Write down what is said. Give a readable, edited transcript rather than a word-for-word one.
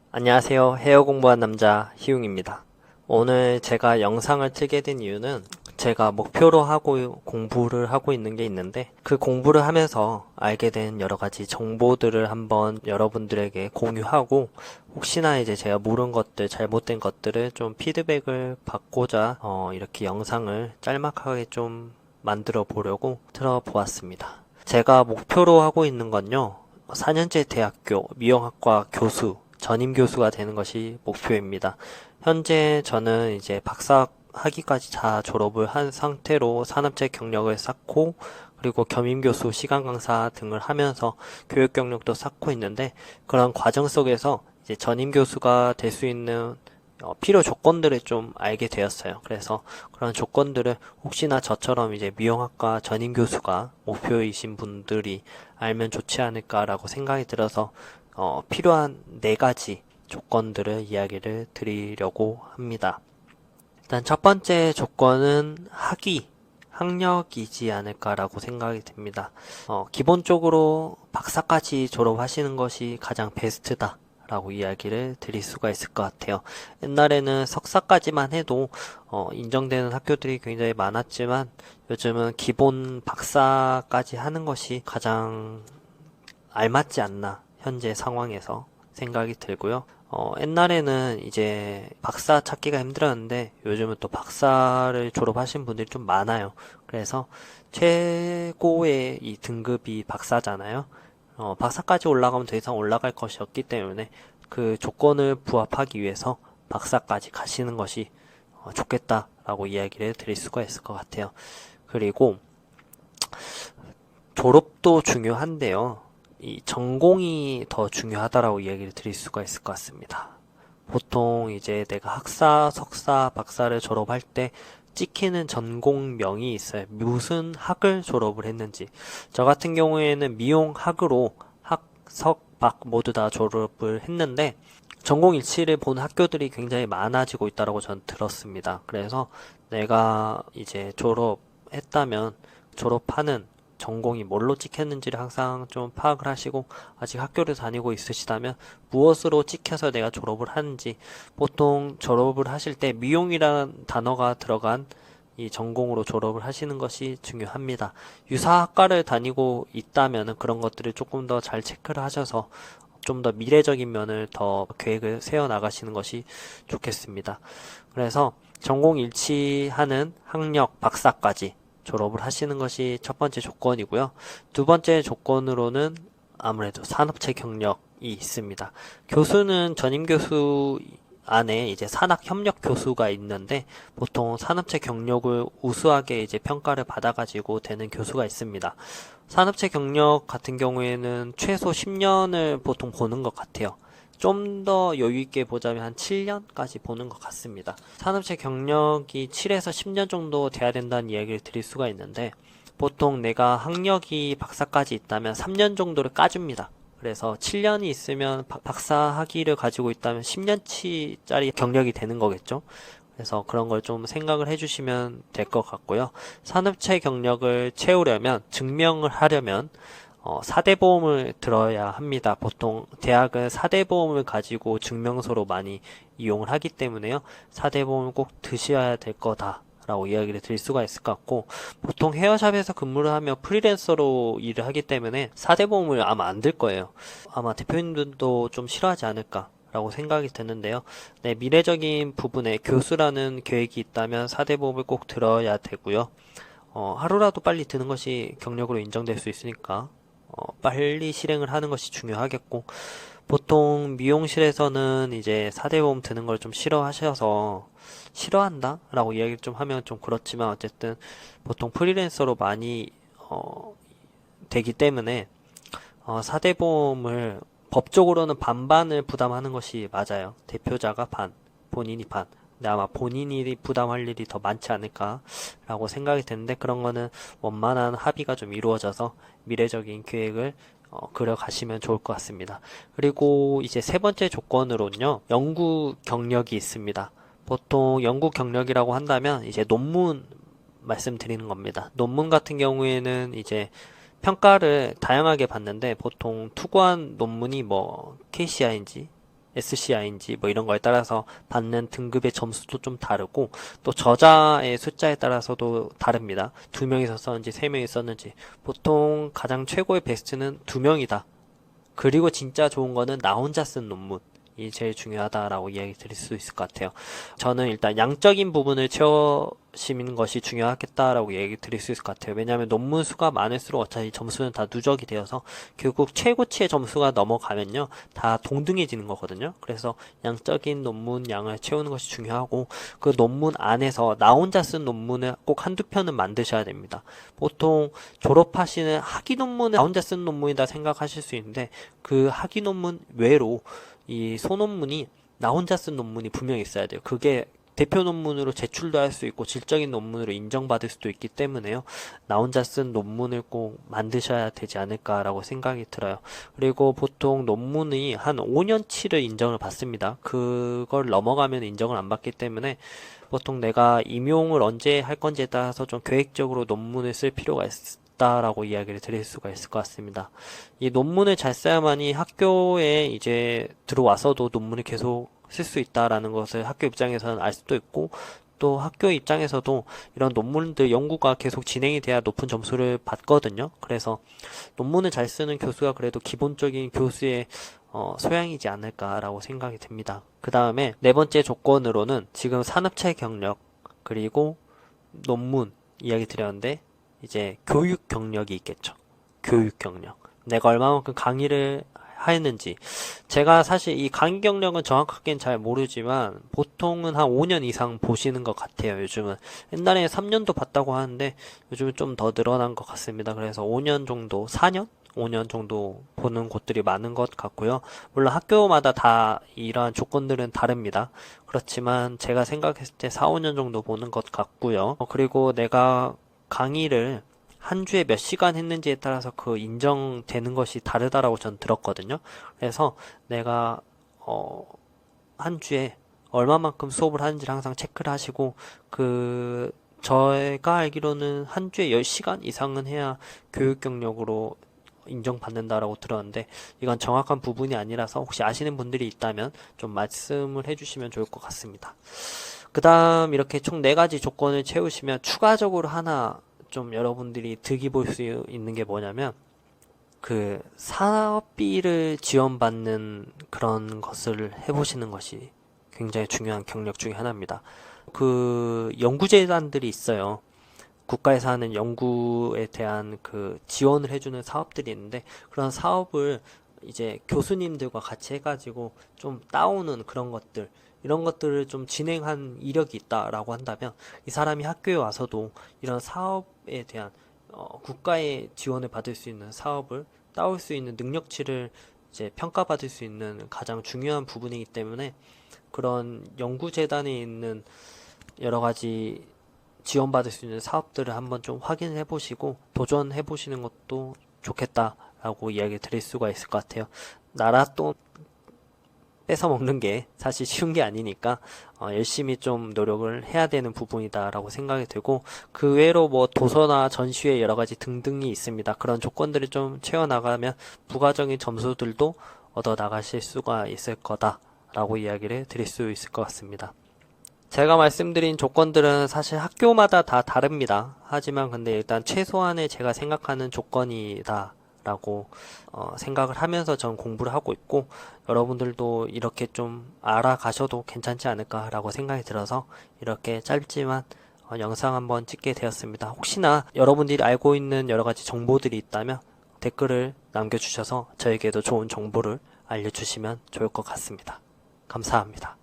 안녕하세요. 헤어 공부한 남자 희웅입니다. 오늘 제가 영상을 찍게 된 이유는 제가 목표로 하고 공부를 하고 있는 게 있는데 그 공부를 하면서 알게 된 여러 가지 정보들을 한번 여러분들에게 공유하고 혹시나 이제 제가 모르는 것들, 잘못된 것들을 좀 피드백을 받고자 이렇게 영상을 짤막하게 좀 만들어 보려고 들어보았습니다. 제가 목표로 하고 있는 건요. 4년제 대학교 미용학과 교수 전임 교수가 되는 것이 목표입니다. 현재 저는 이제 박사 학위까지 다 졸업을 한 상태로 산업체 경력을 쌓고 그리고 겸임 교수, 시간 강사 등을 하면서 교육 경력도 쌓고 있는데 그런 과정 속에서 이제 전임 교수가 될 수 있는 필요 조건들을 좀 알게 되었어요. 그래서 그런 조건들을 혹시나 저처럼 이제 미용학과 전임 교수가 목표이신 분들이 알면 좋지 않을까라고 생각이 들어서 필요한 네 가지 조건들을 이야기를 드리려고 합니다. 일단 첫 번째 조건은 학력이지 않을까라고 생각이 듭니다. 기본적으로 박사까지 졸업하시는 것이 가장 베스트다. 라고 이야기를 드릴 수가 있을 것 같아요. 옛날에는 석사까지만 해도 인정되는 학교들이 굉장히 많았지만 요즘은 기본 박사까지 하는 것이 가장 알맞지 않나 현재 상황에서 생각이 들고요. 옛날에는 이제 박사 찾기가 힘들었는데 요즘은 또 박사를 졸업하신 분들이 좀 많아요. 그래서 최고의 이 등급이 박사잖아요. 박사까지 올라가면 더 이상 올라갈 것이 없기 때문에 그 조건을 부합하기 위해서 박사까지 가시는 것이 좋겠다라고 이야기를 드릴 수가 있을 것 같아요. 그리고 졸업도 중요한데요. 이 전공이 더 중요하다라고 이야기를 드릴 수가 있을 것 같습니다. 보통 이제 내가 학사, 석사, 박사를 졸업할 때 찍히는 전공명이 있어요. 무슨 학을 졸업을 했는지. 저 같은 경우에는 미용학으로 학, 석, 박 모두 다 졸업을 했는데 전공 일치를 본 학교들이 굉장히 많아지고 있다고 전 들었습니다. 그래서 내가 이제 졸업했다면 졸업하는 전공이 뭘로 찍혔는지를 항상 좀 파악을 하시고 아직 학교를 다니고 있으시다면 무엇으로 찍혀서 내가 졸업을 하는지 보통 졸업을 하실 때 미용이라는 단어가 들어간 이 전공으로 졸업을 하시는 것이 중요합니다. 유사학과를 다니고 있다면 그런 것들을 조금 더 잘 체크를 하셔서 좀 더 미래적인 면을 더 계획을 세워 나가시는 것이 좋겠습니다. 그래서 전공 일치하는 학력 박사까지 졸업을 하시는 것이 첫 번째 조건이고요. 두 번째 조건으로는 아무래도 산업체 경력이 있습니다. 교수는 전임 교수 안에 이제 산학 협력 교수가 있는데 보통 산업체 경력을 우수하게 이제 평가를 받아가지고 되는 교수가 있습니다. 산업체 경력 같은 경우에는 최소 10년을 보통 보는 것 같아요. 좀 더 여유 있게 보자면 한 7년까지 보는 것 같습니다. 산업체 경력이 7에서 10년 정도 돼야 된다는 이야기를 드릴 수가 있는데 보통 내가 학력이 박사까지 있다면 3년 정도를 까줍니다. 그래서 7년이 있으면 박사 학위를 가지고 있다면 10년치짜리 경력이 되는 거겠죠. 그래서 그런 걸 좀 생각을 해주시면 될 것 같고요. 산업체 경력을 채우려면 증명을 하려면 4대 보험을 들어야 합니다. 보통 대학은 4대 보험을 가지고 증명서로 많이 이용을 하기 때문에요. 4대 보험을 꼭 드셔야 될 거다. 라고 이야기를 드릴 수가 있을 것 같고 보통 헤어샵에서 근무를 하며 프리랜서로 일을 하기 때문에 4대 보험을 아마 안 들 거예요. 아마 대표님들도 좀 싫어하지 않을까 라고 생각이 드는데요. 네, 미래적인 부분에 교수라는 계획이 있다면 4대 보험을 꼭 들어야 되고요. 하루라도 빨리 드는 것이 경력으로 인정될 수 있으니까 빨리 실행을 하는 것이 중요하겠고 보통 미용실에서는 이제 4대 보험 드는 걸 좀 싫어하셔서 싫어한다? 라고 이야기를 좀 하면 좀 그렇지만 어쨌든 보통 프리랜서로 많이 되기 때문에 4대 보험을 법적으로는 반반을 부담하는 것이 맞아요. 대표자가 반, 본인이 반. 근데 아마 본인이 부담할 일이 더 많지 않을까라고 생각이 드는데 그런 거는 원만한 합의가 좀 이루어져서 미래적인 계획을 그려가시면 좋을 것 같습니다. 그리고 이제 세 번째 조건으로는요, 연구 경력이 있습니다. 보통 연구 경력이라고 한다면 이제 논문 말씀드리는 겁니다. 논문 같은 경우에는 이제 평가를 다양하게 받는데 보통 투고한 논문이 뭐 KCI인지 SCI인지 뭐 이런 거에 따라서 받는 등급의 점수도 좀 다르고 또 저자의 숫자에 따라서도 다릅니다. 2명이서 썼는지 3명이 썼는지. 보통 가장 최고의 베스트는 2명이다. 그리고 진짜 좋은 거는 나 혼자 쓴 논문이 제일 중요하다라고 이야기 드릴 수 있을 것 같아요. 저는 일단 양적인 부분을 채우시는 것이 중요하겠다라고 얘기 드릴 수 있을 것 같아요. 왜냐하면 논문 수가 많을수록 어차피 점수는 다 누적이 되어서 결국 최고치의 점수가 넘어가면요 다 동등해지는 거거든요. 그래서 양적인 논문 양을 채우는 것이 중요하고 그 논문 안에서 나 혼자 쓴 논문을 꼭 한두 편은 만드셔야 됩니다. 보통 졸업하시는 학위 논문을 나 혼자 쓴 논문이다 생각하실 수 있는데 그 학위 논문 외로 이 소논문이 나 혼자 쓴 논문이 분명히 있어야 돼요. 그게 대표 논문으로 제출도 할 수 있고 질적인 논문으로 인정받을 수도 있기 때문에요. 나 혼자 쓴 논문을 꼭 만드셔야 되지 않을까라고 생각이 들어요. 그리고 보통 논문이 한 5년치를 인정을 받습니다. 그걸 넘어가면 인정을 안 받기 때문에 보통 내가 임용을 언제 할 건지에 따라서 좀 계획적으로 논문을 쓸 필요가 있다라고 이야기를 드릴 수가 있을 것 같습니다. 이 논문을 잘 써야만이 학교에 이제 들어와서도 논문을 계속 쓸 수 있다라는 것을 학교 입장에서는 알 수도 있고 또 학교 입장에서도 이런 논문들 연구가 계속 진행이 돼야 높은 점수를 받거든요. 그래서 논문을 잘 쓰는 교수가 그래도 기본적인 교수의 소양이지 않을까라고 생각이 듭니다. 그 다음에 네 번째 조건으로는 지금 산업체 경력 그리고 논문 이야기 드렸는데 이제 교육 경력이 있겠죠. 교육 경력. 내가 얼마만큼 강의를 했는지. 제가 사실 이 강의 경력은 정확하게는 잘 모르지만 보통은 한 5년 이상 보시는 것 같아요. 요즘은. 옛날에 3년도 봤다고 하는데 요즘은 좀 더 늘어난 것 같습니다. 그래서 5년 정도, 4년? 5년 정도 보는 곳들이 많은 것 같고요. 물론 학교마다 다 이러한 조건들은 다릅니다. 그렇지만 제가 생각했을 때 4, 5년 정도 보는 것 같고요. 그리고 내가 강의를 한 주에 몇 시간 했는지에 따라서 그 인정되는 것이 다르다라고 전 들었거든요. 그래서 내가 한 주에 얼마만큼 수업을 하는지를 항상 체크를 하시고 제가 알기로는 한 주에 10시간 이상은 해야 교육 경력으로 인정받는다라고 들었는데 이건 정확한 부분이 아니라서 혹시 아시는 분들이 있다면 좀 말씀을 해주시면 좋을 것 같습니다. 그 다음 이렇게 총 4가지 조건을 채우시면 추가적으로 하나 좀 여러분들이 득이 볼 수 있는 게 뭐냐면 그 사업비를 지원받는 그런 것을 해보시는 것이 굉장히 중요한 경력 중에 하나입니다. 그 연구재단들이 있어요. 국가에서 하는 연구에 대한 그 지원을 해주는 사업들이 있는데 그런 사업을 이제 교수님들과 같이 해가지고 좀 따오는 그런 것들 이런 것들을 좀 진행한 이력이 있다라고 한다면 이 사람이 학교에 와서도 이런 사업에 대한 국가의 지원을 받을 수 있는 사업을 따올 수 있는 능력치를 이제 평가받을 수 있는 가장 중요한 부분이기 때문에 그런 연구재단에 있는 여러 가지 지원받을 수 있는 사업들을 한번 좀 확인해 보시고 도전해 보시는 것도 좋겠다라고 이야기 드릴 수가 있을 것 같아요. 나라 또 뺏어 먹는 게 사실 쉬운 게 아니니까 열심히 좀 노력을 해야 되는 부분이다라고 생각이 들고 그 외로 뭐 도서나 전시회 여러 가지 등등이 있습니다. 그런 조건들을 좀 채워나가면 부가적인 점수들도 얻어 나가실 수가 있을 거다라고 이야기를 드릴 수 있을 것 같습니다. 제가 말씀드린 조건들은 사실 학교마다 다 다릅니다. 하지만 근데 일단 최소한의 제가 생각하는 조건이다 라고 생각을 하면서 전 공부를 하고 있고 여러분들도 이렇게 좀 알아가셔도 괜찮지 않을까 라고 생각이 들어서 이렇게 짧지만 영상 한번 찍게 되었습니다. 혹시나 여러분들이 알고 있는 여러 가지 정보들이 있다면 댓글을 남겨주셔서 저에게도 좋은 정보를 알려주시면 좋을 것 같습니다. 감사합니다.